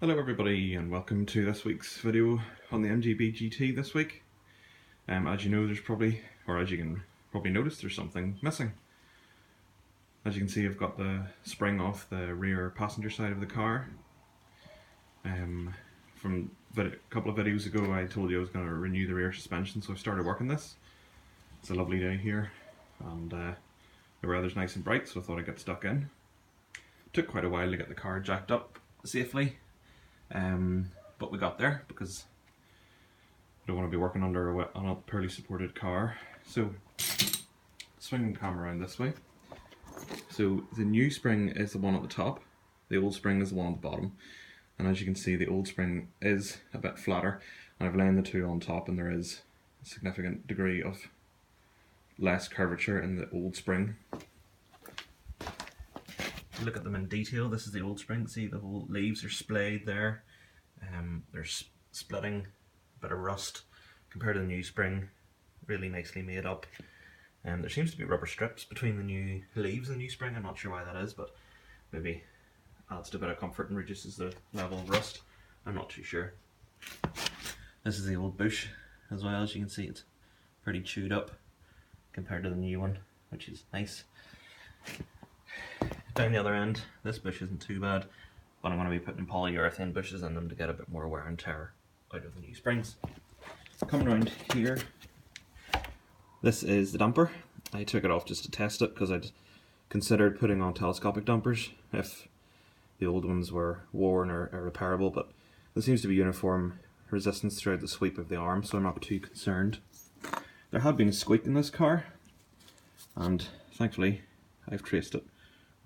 Hello everybody and welcome to this week's video on the MGB GT this week. As you know, there's probably, or as you can probably notice, there's something missing. As you can see, I've got the spring off the rear passenger side of the car. From a couple of videos ago I told you I was going to renew the rear suspension, so I started working this. It's a lovely day here and the weather's nice and bright, so I thought I'd get stuck in. It took quite a while to get the car jacked up safely. But we got there because I don't want to be working on a poorly supported car. So swing the camera around this way. So the new spring is the one at the top, the old spring is the one at the bottom, and as you can see the old spring is a bit flatter, and I've laid the two on top and there is a significant degree of less curvature in the old spring. Look at them in detail. This is the old spring. See, the whole leaves are splayed there. They're splitting, a bit of rust compared to the new spring. Really nicely made up. There seems to be rubber strips between the new leaves and the new spring. I'm not sure why that is, but maybe adds to a bit of comfort and reduces the level of rust. I'm not too sure. This is the old bush as well. As you can see, it's pretty chewed up compared to the new one, which is nice. Down the other end, this bush isn't too bad, but I'm going to be putting polyurethane bushes in them to get a bit more wear and tear out of the new springs. Coming around here, this is the damper. I took it off just to test it because I'd considered putting on telescopic dampers if the old ones were worn or repairable, but there seems to be uniform resistance throughout the sweep of the arm, so I'm not too concerned. There had been a squeak in this car, and thankfully I've traced it.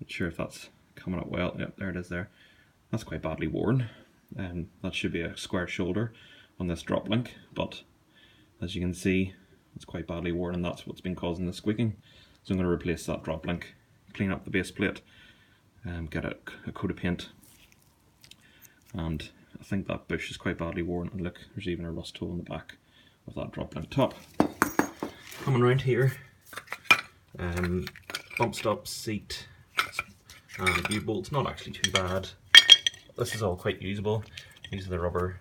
Not sure if that's coming up well. Yep, there it is there. That's quite badly worn. That should be a square shoulder on this drop link, but as you can see, it's quite badly worn and that's what's been causing the squeaking. So I'm going to replace that drop link, clean up the base plate, get a coat of paint. And I think that bush is quite badly worn, and look, there's even a rust hole in the back of that drop link top. Coming around here, bump stop seat, U-bolt's not actually too bad. This is all quite usable. These are the rubber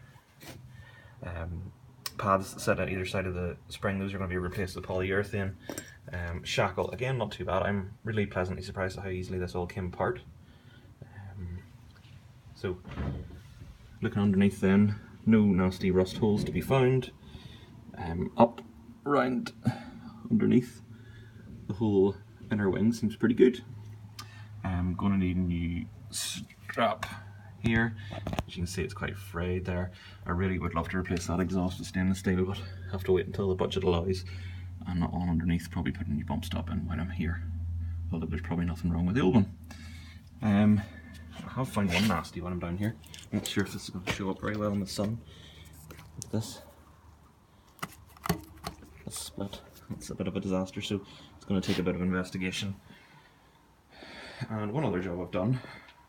pads that sit at either side of the spring. Those are going to be replaced with polyurethane. Shackle, again, not too bad. I'm really pleasantly surprised at how easily this all came apart. So, looking underneath then, no nasty rust holes to be found. Up, round, underneath, the whole inner wing seems pretty good. I'm going to need a new strap here. As you can see, it's quite frayed there. I really would love to replace that exhaust with stainless steel, but I have to wait until the budget allows. And on underneath, probably put a new bump stop in when I'm here. Although there's probably nothing wrong with the old one. I have found one nasty when I'm down here. I'm not sure if this is going to show up very well in the sun. This split. It's a bit of a disaster, so it's going to take a bit of investigation. And one other job I've done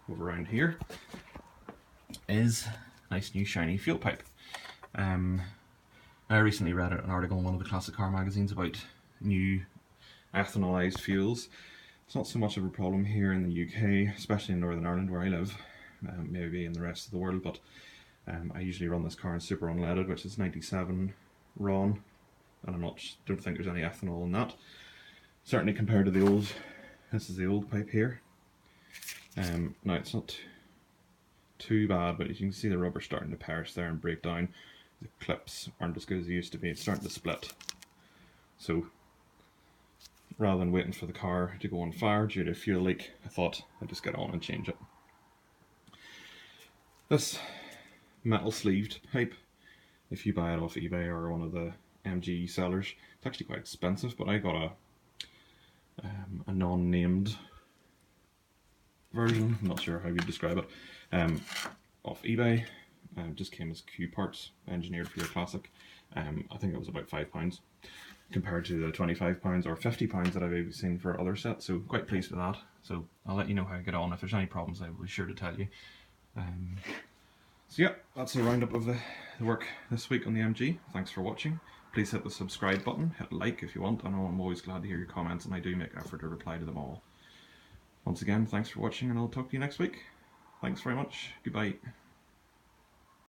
over around here is a nice new shiny fuel pipe. I recently read an article in one of the classic car magazines about new ethanolized fuels. It's not so much of a problem here in the UK, especially in Northern Ireland where I live, maybe in the rest of the world, but I usually run this car in super unleaded, which is 97 RON, and I don't think there's any ethanol in that. Certainly compared to the old. This is the old pipe here. Now it's not too bad, but as you can see the rubber starting to perish there and break down. The clips aren't as good as they used to be. It's starting to split. So rather than waiting for the car to go on fire due to a fuel leak, I thought I'd just get on and change it. This metal sleeved pipe, if you buy it off eBay or one of the MG sellers, it's actually quite expensive, but I got a non-named version, I'm not sure how you describe it, off eBay. Just came as Q parts, engineered for your classic. I think it was about £5 compared to the £25 or £50 that I've seen for other sets, so quite pleased with that. So I'll let you know how I get on. If there's any problems I will be sure to tell you. So yeah, that's a roundup of the work this week on the MG. Thanks for watching. Please hit the subscribe button, hit like if you want. I know I'm always glad to hear your comments and I do make effort to reply to them all. Once again, thanks for watching and I'll talk to you next week. Thanks very much. Goodbye.